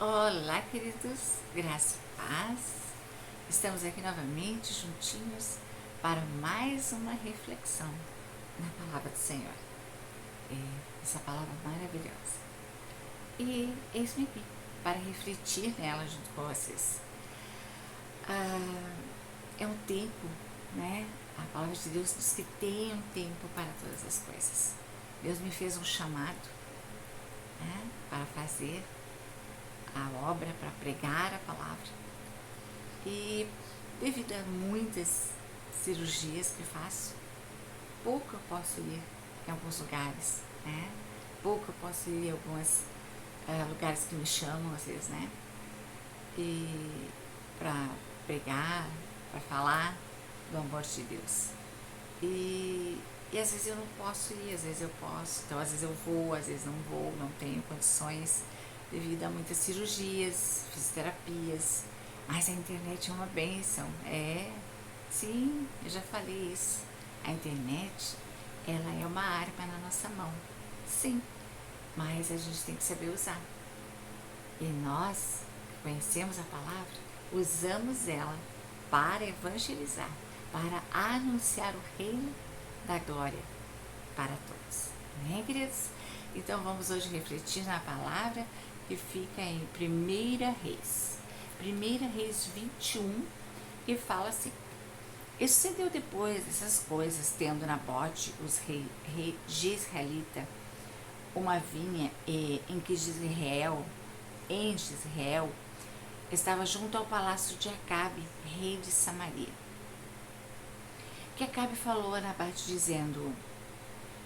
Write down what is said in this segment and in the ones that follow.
Olá, queridos, graça e paz. Estamos aqui novamente juntinhos para mais uma reflexão na palavra do Senhor. Essa palavra maravilhosa. E eis-me aqui para refletir nela junto com vocês. É um tempo, né? A palavra de Deus diz que tem um tempo para todas as coisas. Deus me fez um chamado, né, para fazer a obra, para pregar a palavra. E devido a muitas cirurgias que faço, pouco eu posso ir em alguns lugares, né? Pouco eu posso ir em alguns lugares que me chamam às vezes, né? E para pregar, para falar do amor de Deus. E às vezes eu não posso ir, às vezes eu posso. Então às vezes eu vou, às vezes não vou, não tenho condições devido a muitas cirurgias, fisioterapias. Mas a internet é uma bênção. Sim, eu já falei isso. A internet, ela é uma arma na nossa mão. Sim, mas a gente tem que saber usar. E nós, que conhecemos a palavra, usamos ela para evangelizar, para anunciar o reino da glória para todos. Né, queridos? Então vamos hoje refletir na palavra que fica em 1 Reis. 1 Reis 21, que fala assim: E sucedeu depois dessas coisas, tendo Nabote, os rei de Israelita, uma vinha em Jezreel, estava junto ao palácio de Acabe, rei de Samaria. Que Acabe falou a Nabate, dizendo: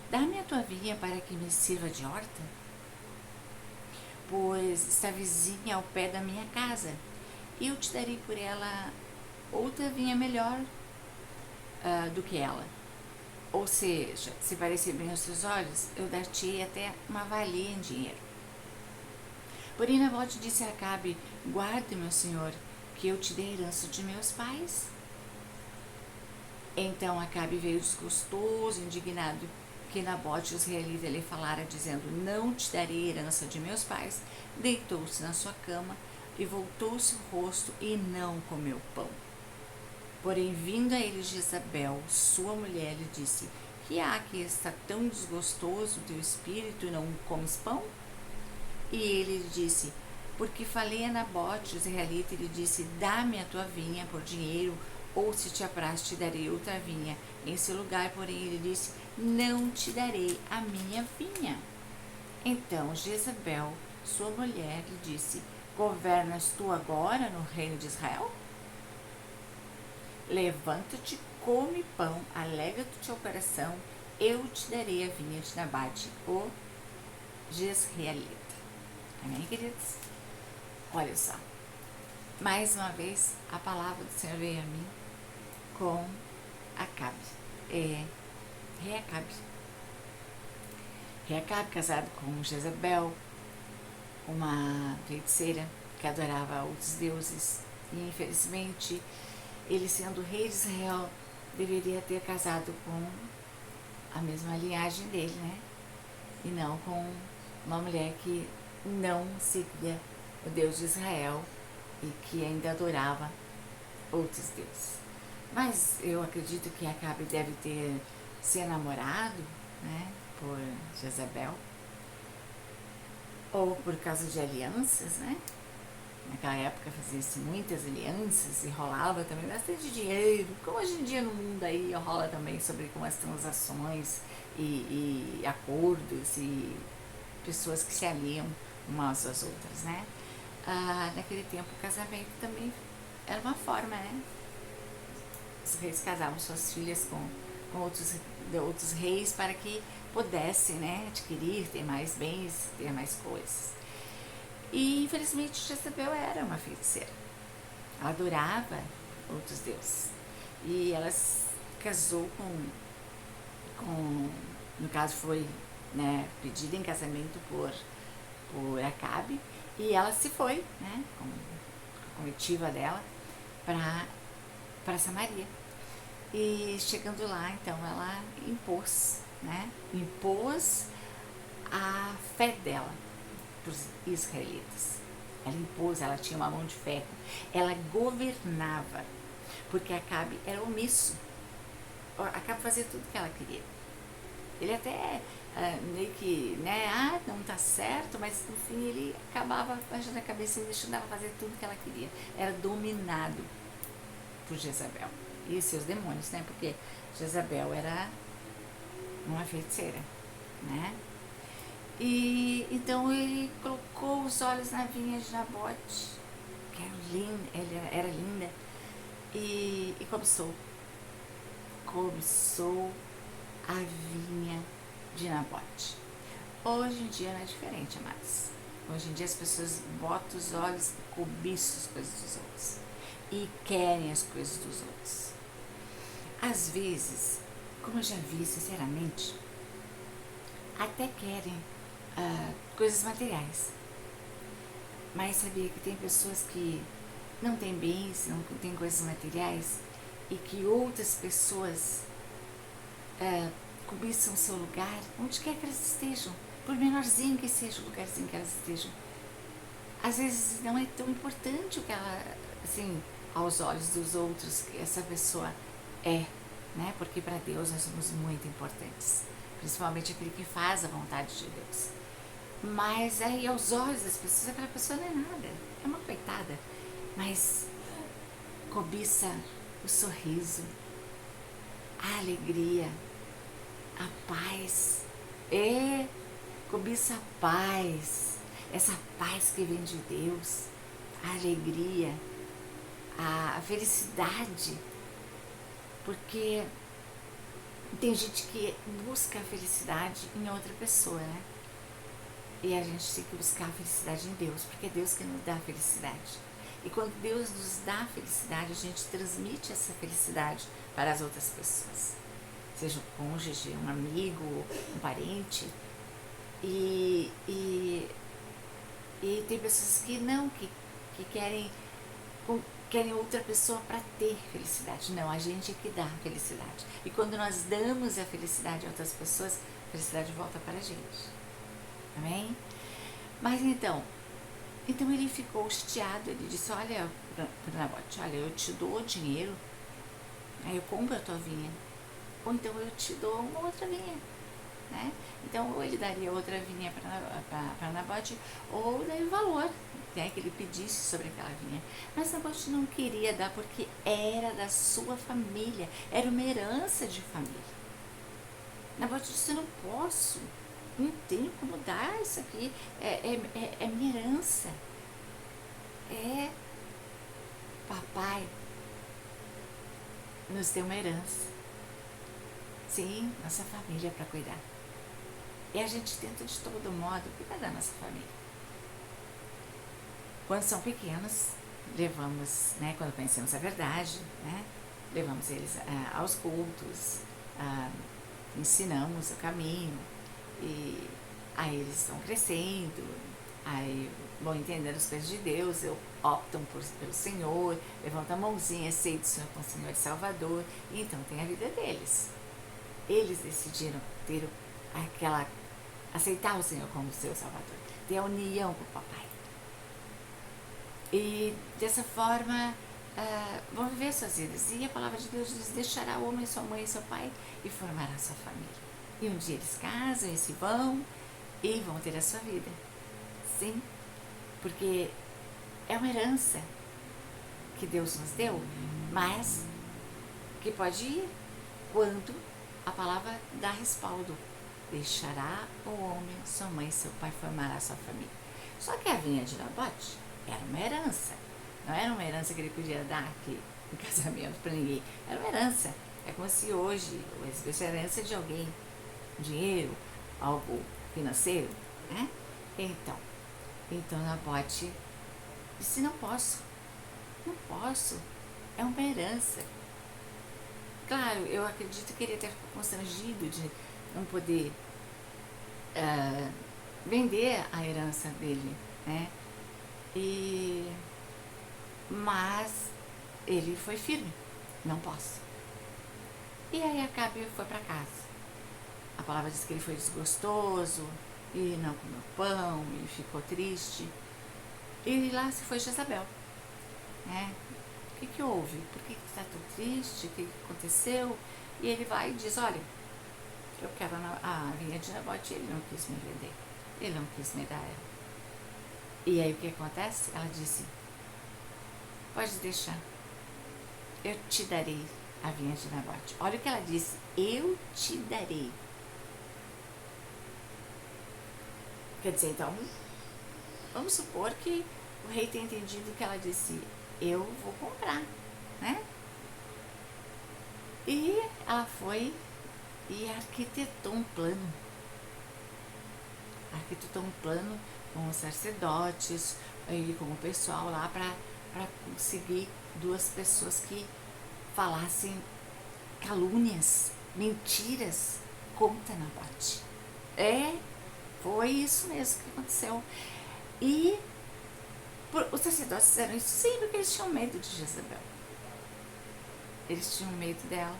Dá-me a tua vinha para que me sirva de horta, pois está vizinha ao pé da minha casa, e eu te darei por ela outra vinha melhor do que ela. Ou seja, se parecer bem aos teus olhos, eu dar-te até uma valia em dinheiro. Porém, Nabote disse a Acabe: Guarde, meu senhor, que eu te dei a herança de meus pais. Então Acabe veio desgostoso, indignado, que Nabote, os israelitas, lhe falara, dizendo: Não te darei a herança de meus pais. Deitou-se na sua cama e voltou-se o rosto e não comeu pão. Porém, vindo a ele Jezabel, sua mulher, lhe disse: Que há que está tão desgostoso o teu espírito e não comes pão? E ele lhe disse: Porque falei a Nabote, o israelita, e lhe disse: Dá-me a tua vinha por dinheiro, ou se te apraz, te darei outra vinha em seu lugar. Porém, ele disse: Não te darei a minha vinha. Então Jezabel, sua mulher, lhe disse: Governas tu agora no reino de Israel? Levanta-te, come pão, alegra-te o teu coração, eu te darei a vinha de Nabate, o Jezreelita. Amém, queridos? Olha só, mais uma vez a palavra do Senhor veio a mim com Acabe, rei Acabe. Rei Acabe, casado com Jezabel, uma feiticeira que adorava outros deuses, e infelizmente ele, sendo rei de Israel, deveria ter casado com a mesma linhagem dele, né? E não com uma mulher que não seguia o Deus de Israel e que ainda adorava outros deuses. Mas eu acredito que Acabe deve ter se namorado, né, por Jezabel, ou por causa de alianças, né? Naquela época fazia-se muitas alianças e rolava também bastante dinheiro, como hoje em dia no mundo aí rola também sobre como as transações e acordos e pessoas que se aliam umas às outras, né? Naquele tempo o casamento também era uma forma, né? Os reis casavam suas filhas com outros reis para que pudessem, né, adquirir, ter mais bens, ter mais coisas. E infelizmente Jezabel era uma feiticeira. Ela adorava outros deuses. E ela casou no caso foi, né, pedida em casamento por Acabe. E ela se foi, né, com a comitiva dela, para Samaria. E chegando lá, então, ela impôs a fé dela para os israelitas. Ela impôs, ela tinha uma mão de ferro. Ela governava, porque Acabe era omisso. Acabe fazia tudo que ela queria. Ele até meio que, né, não tá certo, mas no fim ele acabava baixando a cabeça e deixando ela fazer tudo que ela queria. Era dominado por Jezabel e seus demônios, né, porque Jezabel era uma feiticeira, né. E então ele colocou os olhos na vinha de Nabote, que era linda, e cobiçou a vinha de Nabote. Hoje em dia não é diferente, amados. Hoje em dia as pessoas botam os olhos e cobiçam as coisas dos outros e querem as coisas dos outros. Às vezes, como eu já vi, sinceramente, até querem coisas materiais. Mas sabia que tem pessoas que não têm bens, não têm coisas materiais e que outras pessoas cobiçam o seu lugar, onde quer que elas estejam, por menorzinho que seja o lugarzinho que elas estejam. Às vezes não é tão importante o que ela, assim, aos olhos dos outros, que essa pessoa é, né? Porque para Deus nós somos muito importantes, principalmente aquele que faz a vontade de Deus. Mas aí aos olhos das pessoas, aquela pessoa não é nada, é uma coitada, mas cobiça o sorriso, a alegria, a paz, cobiça a paz, essa paz que vem de Deus, a alegria, a felicidade, porque tem gente que busca a felicidade em outra pessoa, né? E a gente tem que buscar a felicidade em Deus, porque é Deus que nos dá a felicidade. E quando Deus nos dá a felicidade, a gente transmite essa felicidade para as outras pessoas. Seja um cônjuge, um amigo, um parente. E tem pessoas que não, que querem outra pessoa para ter felicidade. Não, a gente é que dá a felicidade. E quando nós damos a felicidade a outras pessoas, a felicidade volta para a gente. Amém? Mas então ele ficou chateado. Ele disse: olha, para Nabote, olha, eu te dou dinheiro, aí eu compro a tua vinha, ou então eu te dou uma outra vinha, né? Então ou ele daria outra vinha para Nabote, ou daria o valor, né, que ele pedisse sobre aquela vinha. Mas Nabote não queria dar, porque era da sua família, era uma herança de família. Nabote disse: eu não posso, não tenho como dar isso aqui, é minha herança. Papai nos deu uma herança. Sim, nossa família para cuidar. E a gente tenta de todo modo cuidar da nossa família. Quando são pequenos, levamos, né, quando conhecemos a verdade, né, levamos eles aos cultos, ensinamos o caminho, e aí eles estão crescendo, aí vão entendendo as coisas de Deus, optam pelo Senhor, levantam a mãozinha, aceitam o Senhor como Senhor e Salvador, e então tem a vida deles. Eles decidiram aceitar o Senhor como seu Salvador, ter a união com o papai. E dessa forma vão viver suas vidas. E a palavra de Deus diz: deixará o homem sua mãe e seu pai e formará sua família. E um dia eles casam e se vão e vão ter a sua vida. Sim, porque é uma herança que Deus nos deu, mas que pode ir quando a palavra dá respaldo. Deixará o homem, sua mãe e seu pai, formará sua família. Só que a vinha de Nabote era uma herança. Não era uma herança que ele podia dar aqui em casamento para ninguém. Era uma herança. É como se hoje eu recebesse a herança de alguém, dinheiro, algo financeiro, né? Então Nabote disse: não posso, é uma herança. Claro, eu acredito que ele até ficou constrangido de não poder vender a herança dele, né? Mas ele foi firme: não posso. E aí Acabe foi para casa. A palavra diz que ele foi desgostoso e não comeu pão e ficou triste. E lá se foi Jezabel, né? O que houve? Por que tu tá tão triste? O que aconteceu? E ele vai e diz, olha, eu quero a vinha de Nabote. Ele não quis me vender, ele não quis me dar ela. E aí o que acontece? Ela disse, pode deixar, eu te darei a vinha de Nabote. Olha o que ela disse, eu te darei. Quer dizer, então, vamos supor que o rei tenha entendido que ela disse, eu vou comprar, né? E ela foi e arquitetou um plano. Arquitetou um plano com os sacerdotes e com o pessoal lá para conseguir duas pessoas que falassem calúnias, mentiras contra Nabote. Foi isso mesmo que aconteceu. E os sacerdotes fizeram isso sim porque eles tinham medo de Jezabel. Eles tinham medo dela,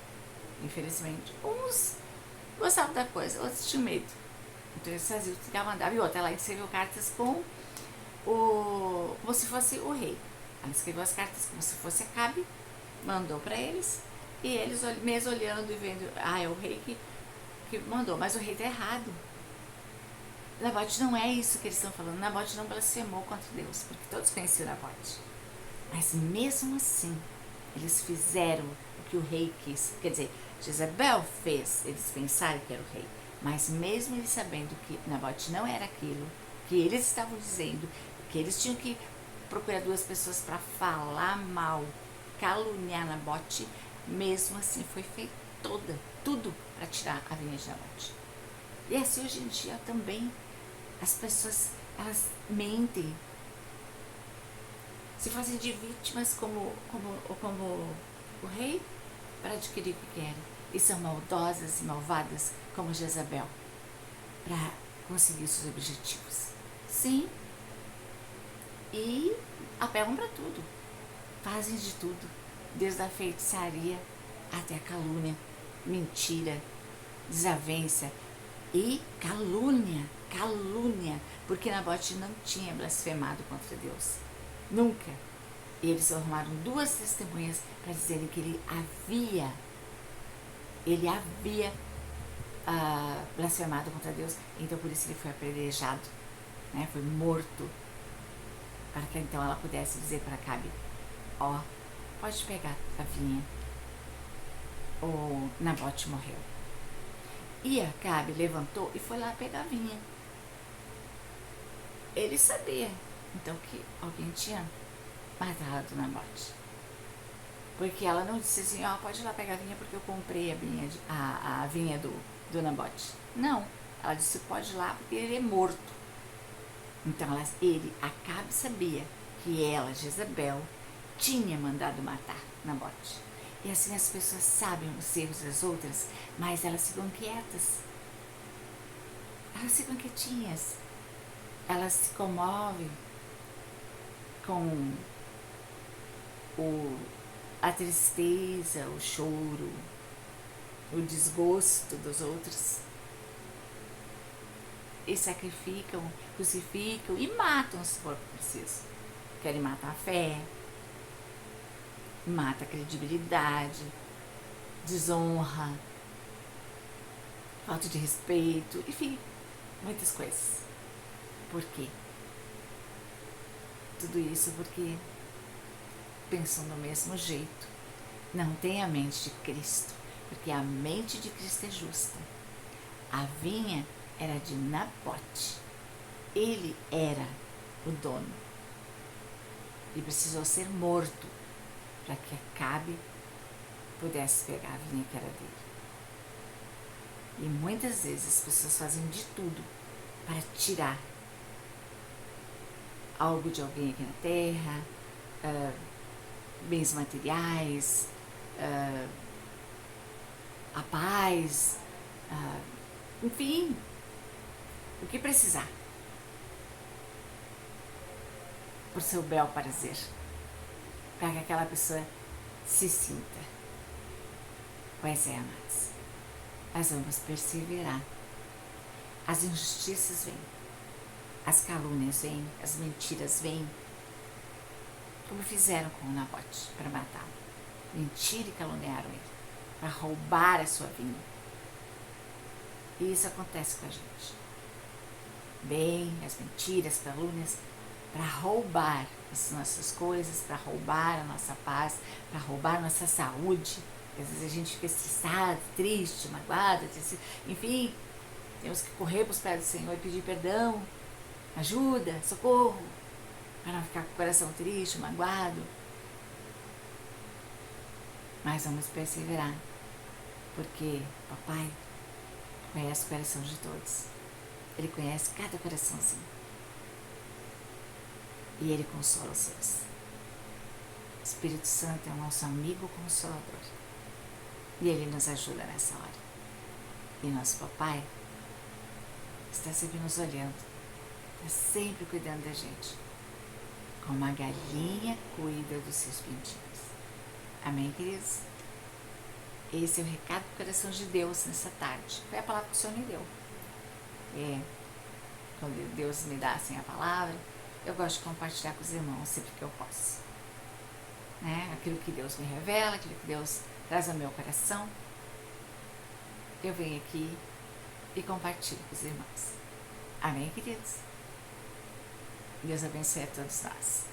infelizmente. Uns gostavam da coisa, outros tinham medo. Então eles faziam o que ela mandava. E outra, ela escreveu cartas como se fosse o rei. Ela escreveu as cartas como se fosse Acabe, mandou para eles, e eles mesmo olhando e vendo, é o rei que mandou, mas o rei tá errado. Nabote não é isso que eles estão falando. Nabote não blasfemou contra Deus, porque todos conheciam Nabote. Mas mesmo assim, eles fizeram o que o rei quis. Quer dizer, Jezabel fez eles pensarem que era o rei. Mas mesmo eles sabendo que Nabote não era aquilo que eles estavam dizendo, que eles tinham que procurar duas pessoas para falar mal, caluniar Nabote, mesmo assim foi feito tudo para tirar a vinha de Nabote. E assim hoje em dia também as pessoas, elas mentem, se fazem de vítimas como o rei para adquirir o que querem. E são maldosas e malvadas como Jezabel para conseguir seus objetivos. Sim. E apelam para tudo. Fazem de tudo. Desde a feitiçaria até a calúnia, mentira, desavença e calúnia. Porque Nabote não tinha blasfemado contra Deus. Nunca. E eles arrumaram duas testemunhas para dizerem que ele havia blasfemado contra Deus. Então por isso ele foi apedrejado, né? Foi morto, para que então ela pudesse dizer para Acabe, pode pegar a vinha. O Nabote morreu. E Acabe levantou e foi lá pegar a vinha. Ele sabia então que alguém tinha matado Nabote, porque ela não disse assim, pode ir lá pegar a vinha porque eu comprei a vinha do Nabote. Não, ela disse, pode ir lá porque ele é morto. Então Acabe sabia que ela, Jezabel, tinha mandado matar Nabote. E assim as pessoas sabem os erros das outras, mas elas ficam quietas. Elas ficam quietinhas. Elas se comovem com a tristeza, o choro, o desgosto dos outros. E sacrificam, crucificam e matam se for preciso. Querem matar a fé, mata a credibilidade, desonra, falta de respeito, enfim, muitas coisas. Por quê? Tudo isso porque pensam do mesmo jeito. Não tem a mente de Cristo, porque a mente de Cristo é justa. A vinha era de Nabote. Ele era o dono. E precisou ser morto para que Acabe pudesse pegar a vinha que era dele. E muitas vezes as pessoas fazem de tudo para tirar algo de alguém aqui na terra, bens materiais, a paz, enfim, o que precisar, por seu bel prazer, para que aquela pessoa se sinta. Pois é, amados, nós vamos perseverar. As injustiças vêm, as calúnias vêm, as mentiras vêm, como fizeram com o Nabote para matá-lo. Mentiram e caluniaram ele, para roubar a sua vinha. E isso acontece com a gente. Bem, as mentiras, as calúnias, para roubar as nossas coisas, para roubar a nossa paz, para roubar a nossa saúde. Às vezes a gente fica estressado, triste, magoado, enfim, temos que correr para os pés do Senhor e pedir perdão, ajuda, socorro, para não ficar com o coração triste, magoado. Mas vamos perseverar, porque Papai conhece o coração de todos. Ele conhece cada coraçãozinho. E Ele consola os seus. O Espírito Santo é o nosso amigo consolador. E Ele nos ajuda nessa hora. E nosso Papai está sempre nos olhando, está sempre cuidando da gente, como a galinha cuida dos seus pintinhos. Amém, queridos? Esse é o recado do coração de Deus nessa tarde. Foi a palavra que o Senhor me deu. Quando Deus me dá assim a palavra, eu gosto de compartilhar com os irmãos sempre que eu posso. Aquilo que Deus me revela, aquilo que Deus traz ao meu coração, eu venho aqui e compartilho com os irmãos. Amém, queridos? Deus abençoe a todos nós.